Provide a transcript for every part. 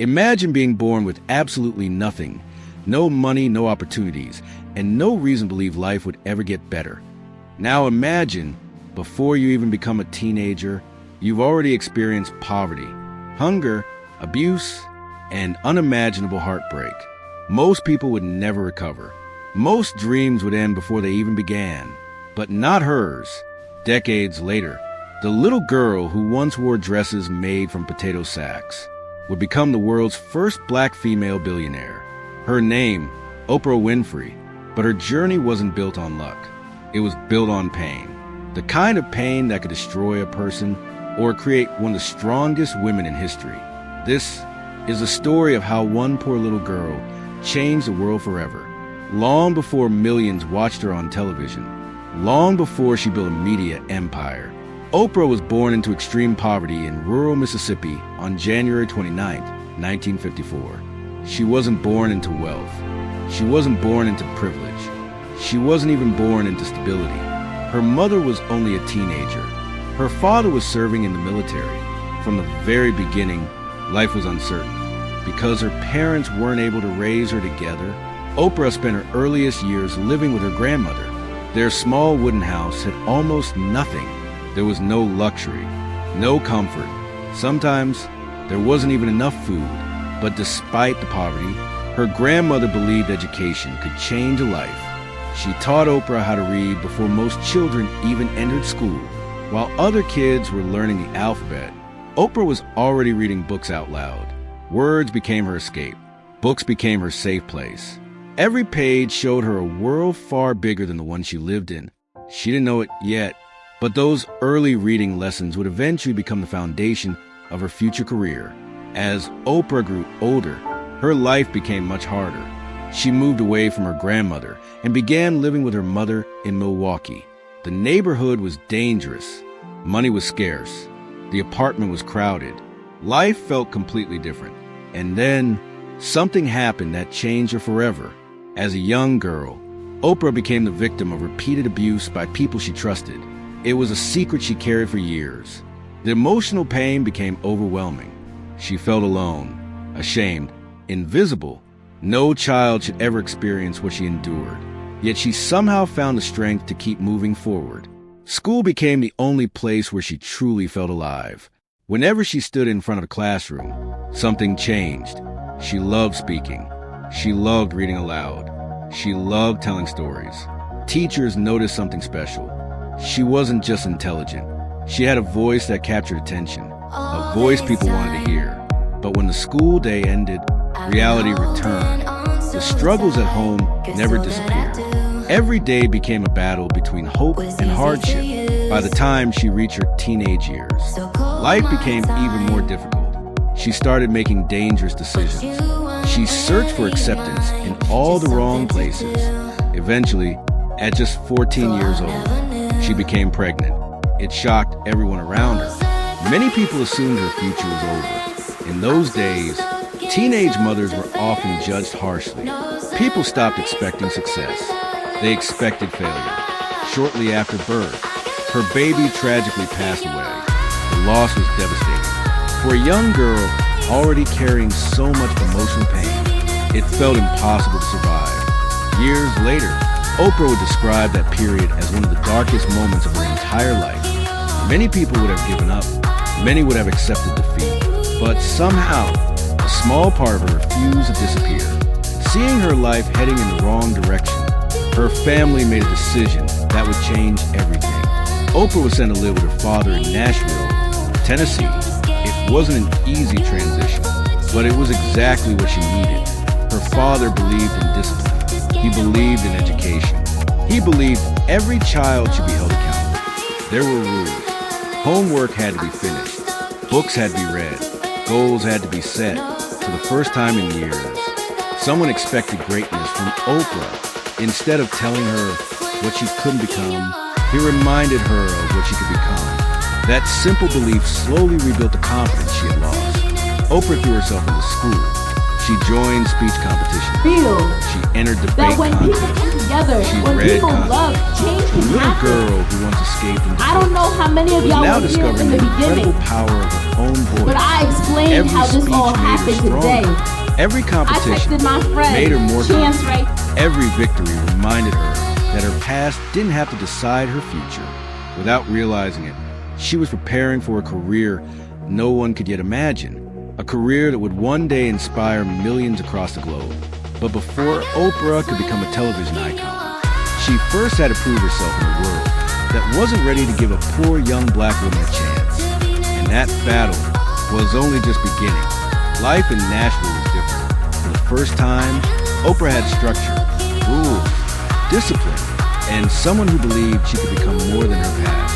Imagine being born with absolutely nothing, no money, no opportunities, and no reason to believe life would ever get better. Now imagine, before you even become a teenager, you've already experienced poverty, hunger, abuse, and unimaginable heartbreak. Most people would never recover. Most dreams would end before they even began, but not hers. Decades later, the little girl who once wore dresses made from potato sacks would become the world's first black female billionaire. Her name, Oprah Winfrey, but her journey wasn't built on luck. It was built on pain. The kind of pain that could destroy a person or create one of the strongest women in history. This is the story of how one poor little girl changed the world forever. Long before millions watched her on television, long before she built a media empire, Oprah was born into extreme poverty in rural Mississippi on January 29, 1954. She wasn't born into wealth. She wasn't born into privilege. She wasn't even born into stability. Her mother was only a teenager. Her father was serving in the military. From the very beginning, life was uncertain. Because her parents weren't able to raise her together, Oprah spent her earliest years living with her grandmother. Their small wooden house had almost nothing. There was no luxury, no comfort. Sometimes there wasn't even enough food. But despite the poverty, her grandmother believed education could change a life. She taught Oprah how to read before most children even entered school. While other kids were learning the alphabet, Oprah was already reading books out loud. Words became her escape. Books became her safe place. Every page showed her a world far bigger than the one she lived in. She didn't know it yet, but those early reading lessons would eventually become the foundation of her future career. As Oprah grew older, her life became much harder. She moved away from her grandmother and began living with her mother in Milwaukee. The neighborhood was dangerous. Money was scarce. The apartment was crowded. Life felt completely different. And then something happened that changed her forever. As a young girl, Oprah became the victim of repeated abuse by people she trusted. It was a secret she carried for years. The emotional pain became overwhelming. She felt alone, ashamed, invisible. No child should ever experience what she endured. Yet she somehow found the strength to keep moving forward. School became the only place where she truly felt alive. Whenever she stood in front of a classroom, something changed. She loved speaking. She loved reading aloud. She loved telling stories. Teachers noticed something special. She wasn't just intelligent. She had a voice that captured attention, a voice people wanted to hear. But when the school day ended, reality returned. The struggles at home never disappeared. Every day became a battle between hope and hardship. By the time she reached her teenage years, life became even more difficult. She started making dangerous decisions. She searched for acceptance in all the wrong places. Eventually, at just 14 years old, she became pregnant. It shocked everyone around her. Many people assumed her future was over. In those days, teenage mothers were often judged harshly. People stopped expecting success. They expected failure. Shortly after birth, her baby tragically passed away. The loss was devastating. For a young girl already carrying so much emotional pain, it felt impossible to survive. Years later, Oprah would describe that period as one of the darkest moments of her entire life. Many people would have given up. Many would have accepted defeat. But somehow, a small part of her refused to disappear. Seeing her life heading in the wrong direction, her family made a decision that would change everything. Oprah was sent to live with her father in Nashville, Tennessee. It wasn't an easy transition, but it was exactly what she needed. Her father believed in discipline. He believed in education. He believed every child should be held accountable. There were rules. Homework had to be finished. Books had to be read. Goals had to be set. For the first time in years, someone expected greatness from Oprah. Instead of telling her what she couldn't become, he reminded her of what she could become. That simple belief slowly rebuilt the confidence she had lost. Oprah threw herself into school. She joined speech competitions. Feel She entered debate that when people contests. come together, She when read people content. love, change A can little happen. girl who once escaped from I don't know how many of was y'all now were here discovering in the the incredible beginning, power of her own voice. but I explained Every how this speech all made her happened stronger. today. Every I competition texted my friend, made her more Chance, confident. right? Every victory reminded her that her past didn't have to decide her future. Without realizing it, she was preparing for a career no one could yet imagine. A career that would one day inspire millions across the globe. But before Oprah could become a television icon, she first had to prove herself in a world that wasn't ready to give a poor young black woman a chance. And that battle was only just beginning. Life in Nashville was different. For the first time, Oprah had structure, rules, discipline, and someone who believed she could become more than her past.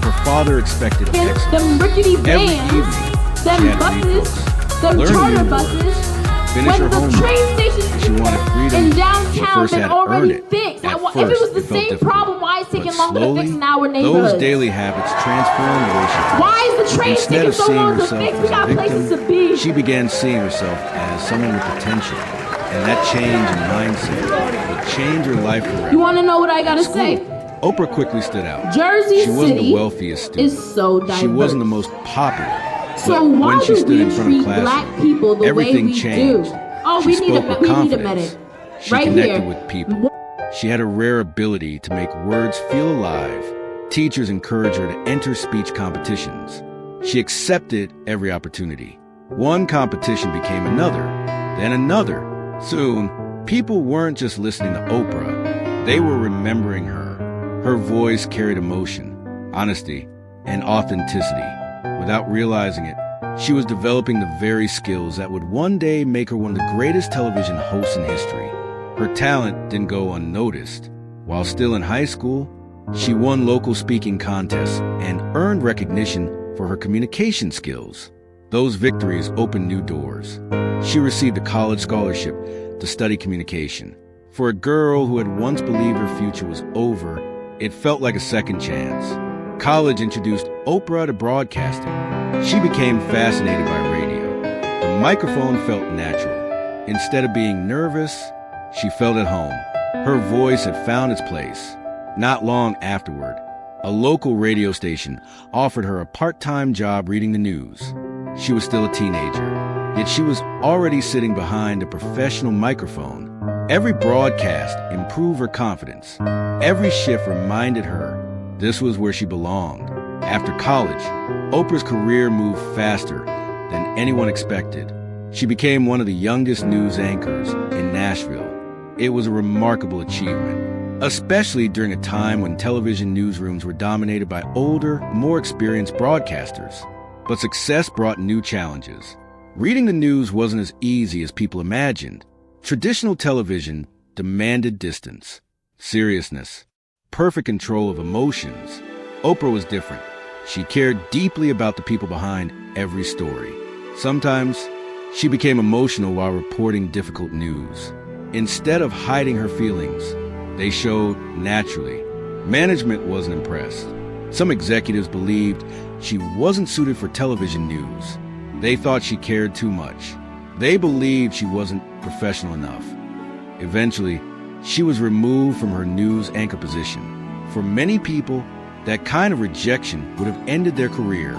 Her father expected excellence. Them rickety Every vans, evening, them she had to read buses, books, them learn charter new buses, words, finish when her the homework. train stations She wanted freedom, in but downtown first been had to earn already it. fixed. At If it first, was the it felt same difficult. problem, why is it taking But longer to fix slowly, in our those neighborhoods? daily habits transformed the way she thought. Why is the train Instead taking of so seeing long to herself fix? as We a got places to victim, be. she began seeing herself as someone with potential. And that change in mindset would change her life forever. You want to know what I gotta At school, say? Oprah quickly stood out. Jersey She wasn't City the wealthiest student. is so diverse. She wasn't the most popular. So But why when she do stood we in front of treat classroom, black people the way everything we changed. do? Oh, She we need spoke with we need a confidence. medic. She Right connected here. with people. She had a rare ability to make words feel alive. Teachers encouraged her to enter speech competitions. She accepted every opportunity. One competition became another, then another. Soon, people weren't just listening to Oprah, they were remembering her. Her voice carried emotion, honesty, and authenticity. Without realizing it, she was developing the very skills that would one day make her one of the greatest television hosts in history. Her talent didn't go unnoticed. While still in high school, she won local speaking contests and earned recognition for her communication skills. Those victories opened new doors. She received a college scholarship to study communication. For a girl who had once believed her future was over, it felt like a second chance. College introduced Oprah to broadcasting. She became fascinated by radio. The microphone felt natural. Instead of being nervous, she felt at home. Her voice had found its place. Not long afterward, a local radio station offered her a part-time job reading the news. She was still a teenager, yet she was already sitting behind a professional microphone. Every broadcast improved her confidence. Every shift reminded her this was where she belonged. After college, Oprah's career moved faster than anyone expected. She became one of the youngest news anchors in Nashville. It was a remarkable achievement, especially during a time when television newsrooms were dominated by older, more experienced broadcasters. But success brought new challenges. Reading the news wasn't as easy as people imagined. Traditional television demanded distance, seriousness, perfect control of emotions. Oprah was different. She cared deeply about the people behind every story. Sometimes, she became emotional while reporting difficult news. Instead of hiding her feelings, they showed naturally. Management wasn't impressed. Some executives believed she wasn't suited for television news. They thought she cared too much. They believed she wasn't professional enough. Eventually, she was removed from her news anchor position. For many people, that kind of rejection would have ended their career.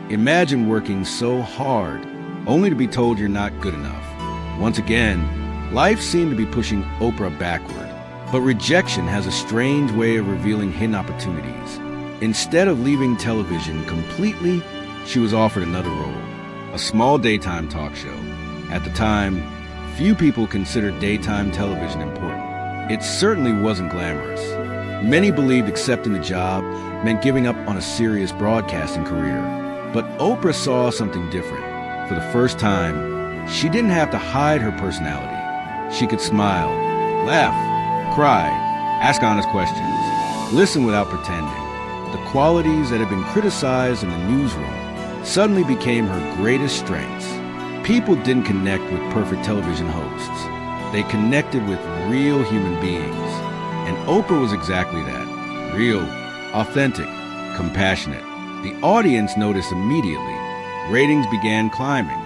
Imagine working so hard, only to be told you're not good enough. Once again, life seemed to be pushing Oprah backward. But rejection has a strange way of revealing hidden opportunities. Instead of leaving television completely, she was offered another role, a small daytime talk show. At the time, few people considered daytime television important. It certainly wasn't glamorous. Many believed accepting the job meant giving up on a serious broadcasting career. But Oprah saw something different. For the first time, she didn't have to hide her personality. She could smile, laugh, cry, ask honest questions, listen without pretending. The qualities that had been criticized in the newsroom suddenly became her greatest strengths. People didn't connect with perfect television hosts. They connected with real human beings. And Oprah was exactly that. Real, authentic, compassionate. The audience noticed immediately. Ratings began climbing.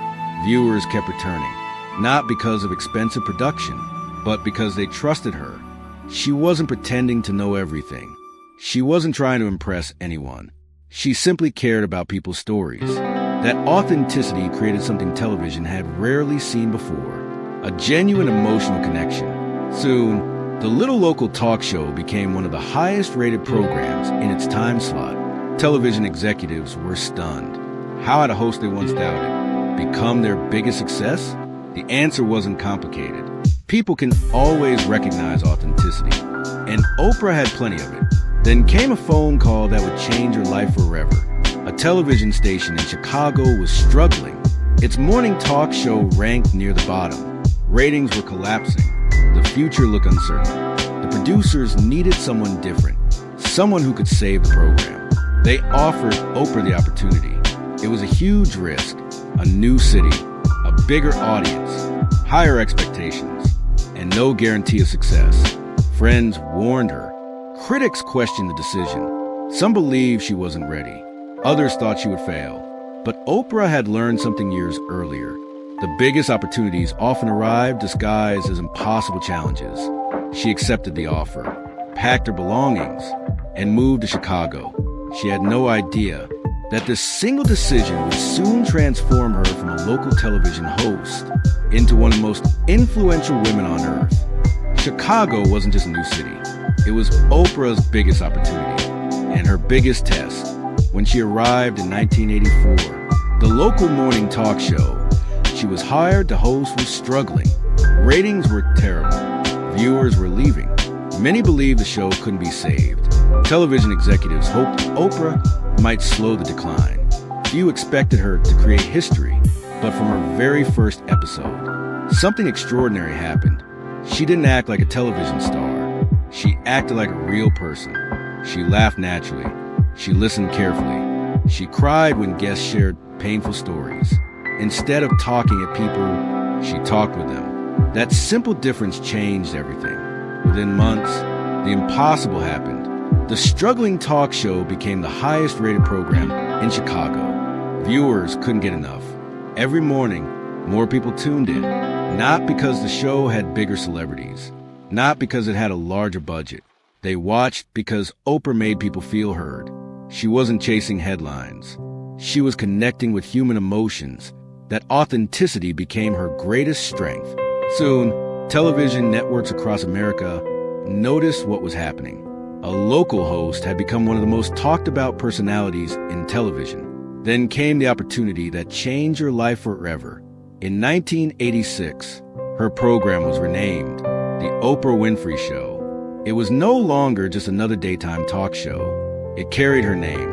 Viewers kept returning. not because of expensive production, but because they trusted her. She wasn't pretending to know everything. She wasn't trying to impress anyone. She simply cared about people's stories. That authenticity created something television had rarely seen before, a genuine emotional connection. Soon, the little local talk show became one of the highest-rated programs in its time slot. Television executives were stunned. How had a host they once doubted become their biggest success? The answer wasn't complicated. People can always recognize authenticity, and Oprah had plenty of it. Then came a phone call that would change her life forever. A television station in Chicago was struggling. Its morning talk show ranked near the bottom. Ratings were collapsing. The future looked uncertain. The producers needed someone different, someone who could save the program. They offered Oprah the opportunity. It was a huge risk, a new city, a bigger audience, higher expectations, and no guarantee of success. Friends warned her. Critics questioned the decision. Some believed she wasn't ready. Others thought she would fail. But Oprah had learned something years earlier. The biggest opportunities often arrive disguised as impossible challenges. She accepted the offer, packed her belongings, and moved to Chicago. She had no idea that this single decision would soon transform her from a local television host into one of the most influential women on earth. Chicago wasn't just a new city. It was Oprah's biggest opportunity and her biggest test. When she arrived in 1984, the local morning talk show she was hired to host was struggling. Ratings were terrible. Viewers were leaving. Many believed the show couldn't be saved. Television executives hoped Oprah might slow the decline. Few expected her to create history, but from her very first episode, something extraordinary happened. She didn't act like a television star. She acted like a real person. She laughed naturally. She listened carefully. She cried when guests shared painful stories. Instead of talking at people, she talked with them. That simple difference changed everything. Within months, the impossible happened. The struggling talk show became the highest-rated program in Chicago. Viewers couldn't get enough. Every morning, more people tuned in, not because the show had bigger celebrities, not because it had a larger budget. They watched because Oprah made people feel heard. She wasn't chasing headlines. She was connecting with human emotions. That authenticity became her greatest strength. Soon, television networks across America noticed what was happening. A local host had become one of the most talked about personalities in television. Then came the opportunity that changed her life forever. In 1986, her program was renamed The Oprah Winfrey Show. It was no longer just another daytime talk show. It carried her name,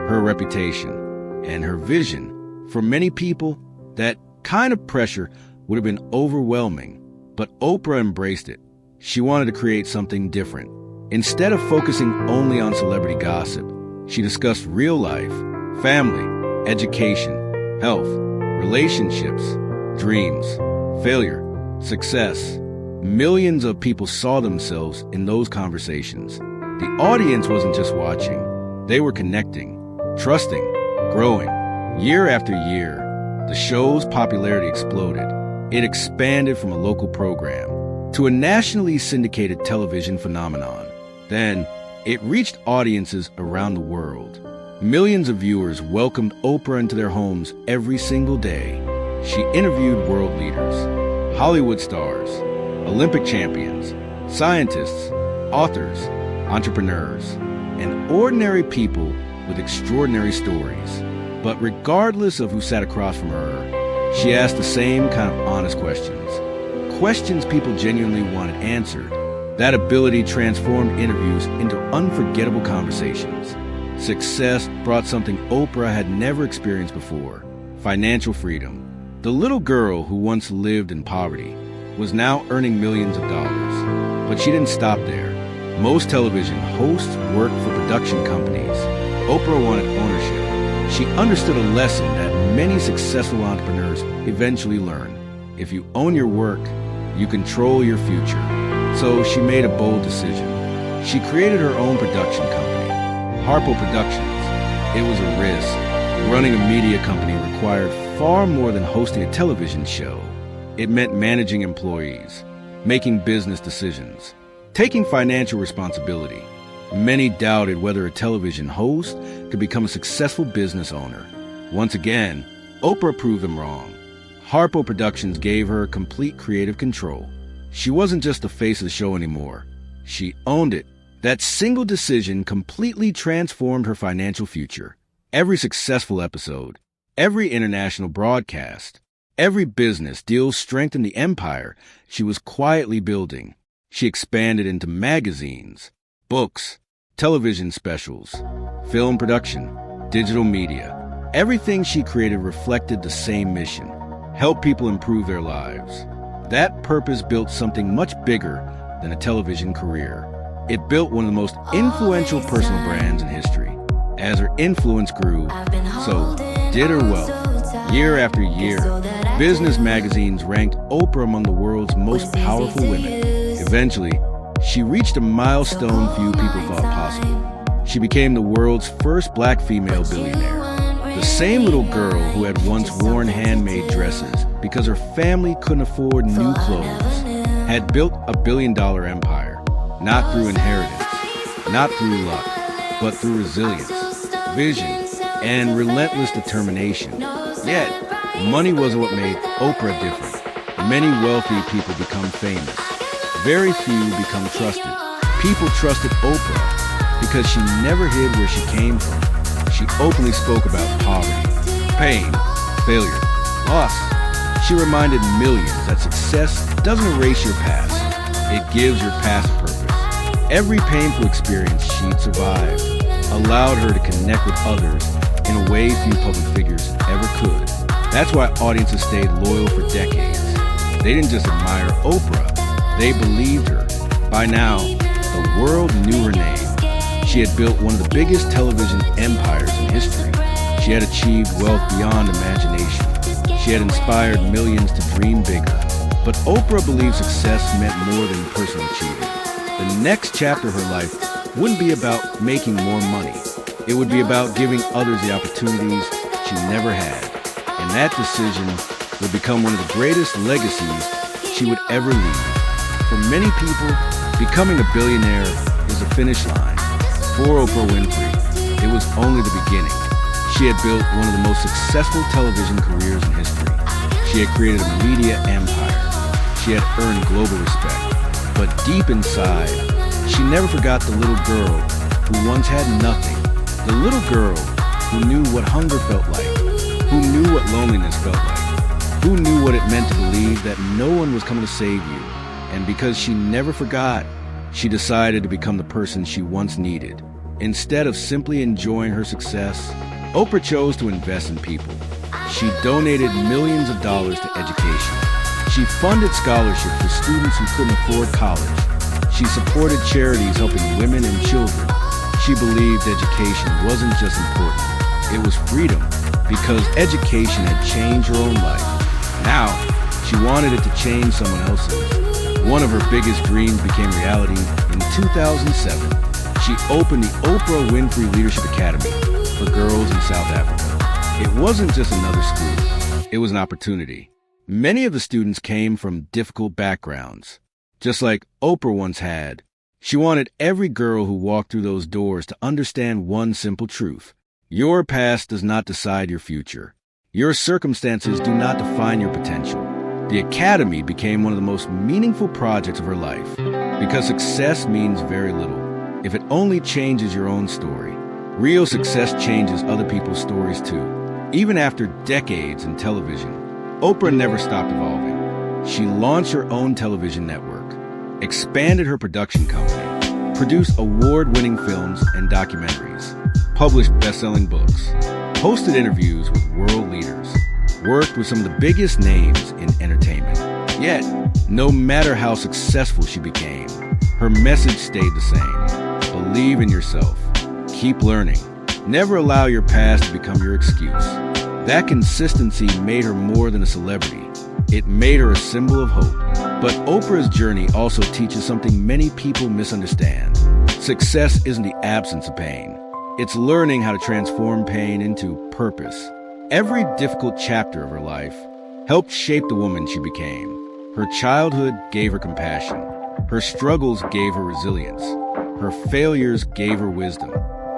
her reputation, and her vision. For many people, that kind of pressure would have been overwhelming, but Oprah embraced it. She wanted to create something different. Instead of focusing only on celebrity gossip, she discussed real life, family, education, health, relationships, dreams, failure, success. Millions of people saw themselves in those conversations. The audience wasn't just watching. They were connecting, trusting, growing. Year after year, the show's popularity exploded. It expanded from a local program to a nationally syndicated television phenomenon. Then, it reached audiences around the world. Millions of viewers welcomed Oprah into their homes every single day. She interviewed world leaders, Hollywood stars, Olympic champions, scientists, authors, entrepreneurs, and ordinary people with extraordinary stories. But regardless of who sat across from her, she asked the same kind of honest questions. Questions people genuinely wanted answered. That ability transformed interviews into unforgettable conversations. Success brought something Oprah had never experienced before: financial freedom. The little girl who once lived in poverty was now earning millions of dollars. But she didn't stop there. Most television hosts worked for production companies. Oprah wanted ownership. She understood a lesson that many successful entrepreneurs eventually learn. If you own your work, you control your future. So she made a bold decision. She created her own production company, Harpo Productions. It was a risk. Running a media company required far more than hosting a television show. It meant managing employees, making business decisions, taking financial responsibility. Many doubted whether a television host could become a successful business owner. Once again, Oprah proved them wrong. Harpo Productions gave her complete creative control. She wasn't just the face of the show anymore. She owned it. That single decision completely transformed her financial future. Every successful episode, every international broadcast, every business deal strengthened the empire she was quietly building. She expanded into magazines, books, television specials, film production, digital media. Everything she created reflected the same mission: help people improve their lives. That purpose built something much bigger than a television career. It built one of the most influential personal brands in history. As her influence grew, so did her wealth. Year after year, business magazines ranked Oprah among the world's most powerful women. Eventually, she reached a milestone few people thought possible. She became the world's first black female billionaire. The same little girl who had once worn handmade dresses because her family couldn't afford new clothes had built a billion-dollar empire. Not through inheritance, not through luck, but through resilience, vision, and relentless determination. Yet, money wasn't what made Oprah different. Many wealthy people become famous. Very few become trusted. People trusted Oprah because she never hid where she came from. She openly spoke about poverty, pain, failure, loss. She reminded millions that success doesn't erase your past. It gives your past a purpose. Every painful experience she'd survived allowed her to connect with others in a way few public figures ever could. That's why audiences stayed loyal for decades. They didn't just admire Oprah, they believed her. By now, the world knew her name. She had built one of the biggest television empires in history. She had achieved wealth beyond imagination. She had inspired millions to dream bigger. But Oprah believed success meant more than personal achievement. The next chapter of her life wouldn't be about making more money. It would be about giving others the opportunities she never had. And that decision would become one of the greatest legacies she would ever leave. For many people, becoming a billionaire is the finish line. For Oprah Winfrey, it was only the beginning. She had built one of the most successful television careers in history. She had created a media empire. She had earned global respect. But deep inside, she never forgot the little girl who once had nothing. The little girl who knew what hunger felt like, who knew what loneliness felt like, who knew what it meant to believe that no one was coming to save you. And because she never forgot, she decided to become the person she once needed. Instead of simply enjoying her success, Oprah chose to invest in people. She donated millions of dollars to education. She funded scholarships for students who couldn't afford college. She supported charities helping women and children. She believed education wasn't just important, it was freedom, because education had changed her own life. Now, she wanted it to change someone else's. One of her biggest dreams became reality in 2007. She opened the Oprah Winfrey Leadership Academy for girls in South Africa. It wasn't just another school, it was an opportunity. Many of the students came from difficult backgrounds, just like Oprah once had. She wanted every girl who walked through those doors to understand one simple truth. Your past does not decide your future. Your circumstances do not define your potential. The Academy became one of the most meaningful projects of her life, because success means very little if it only changes your own story. Real success changes other people's stories too. Even after decades in television, Oprah never stopped evolving. She launched her own television network, expanded her production company, produced award-winning films and documentaries, published best-selling books, hosted interviews with world leaders, worked with some of the biggest names in entertainment. Yet, no matter how successful she became, her message stayed the same. Believe in yourself. Keep learning. Never allow your past to become your excuse. That consistency made her more than a celebrity. It made her a symbol of hope. But Oprah's journey also teaches something many people misunderstand. Success isn't the absence of pain. It's learning how to transform pain into purpose. Every difficult chapter of her life helped shape the woman she became. Her childhood gave her compassion. Her struggles gave her resilience. Her failures gave her wisdom.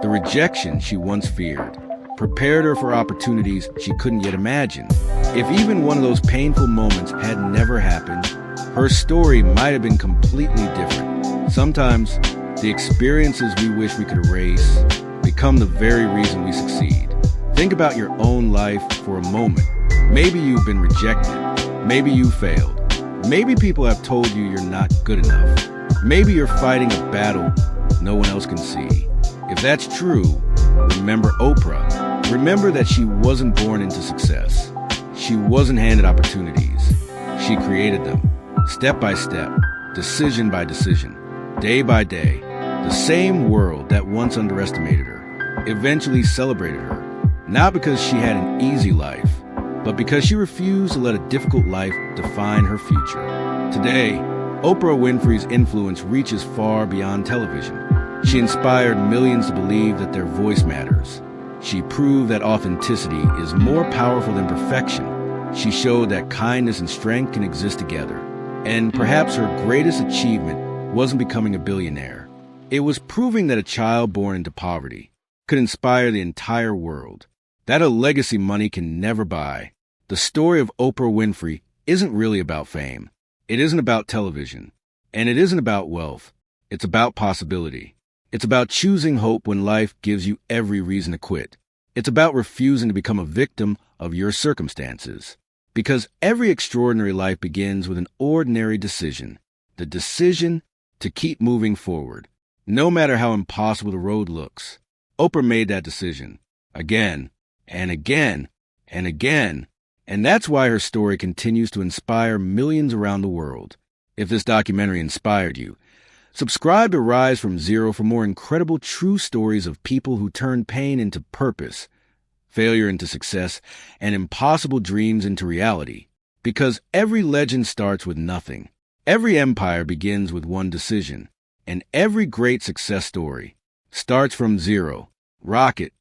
The rejection she once feared prepared her for opportunities she couldn't yet imagine. If even one of those painful moments had never happened, her story might have been completely different. Sometimes, the experiences we wish we could erase become the very reason we succeed. Think about your own life for a moment. Maybe you've been rejected. Maybe you failed. Maybe people have told you you're not good enough. Maybe you're fighting a battle no one else can see. If that's true, remember Oprah. Remember that she wasn't born into success. She wasn't handed opportunities. She created them, step by step, decision by decision, day by day. The same world that once underestimated her eventually celebrated her, not because she had an easy life, but because she refused to let a difficult life define her future. Today, Oprah Winfrey's influence reaches far beyond television. She inspired millions to believe that their voice matters. She proved that authenticity is more powerful than perfection. She showed that kindness and strength can exist together. And perhaps her greatest achievement wasn't becoming a billionaire. It was proving that a child born into poverty could inspire the entire world. That a legacy money can never buy. The story of Oprah Winfrey isn't really about fame. It isn't about television. And it isn't about wealth. It's about possibility. It's about choosing hope when life gives you every reason to quit. It's about refusing to become a victim of your circumstances. Because every extraordinary life begins with an ordinary decision. The decision to keep moving forward, no matter how impossible the road looks. Oprah made that decision again and again and again. And that's why her story continues to inspire millions around the world. If this documentary inspired you, subscribe to Rise from Zero for more incredible true stories of people who turn pain into purpose, failure into success, and impossible dreams into reality. Because every legend starts with nothing. Every empire begins with one decision. And every great success story starts from zero. Rock it.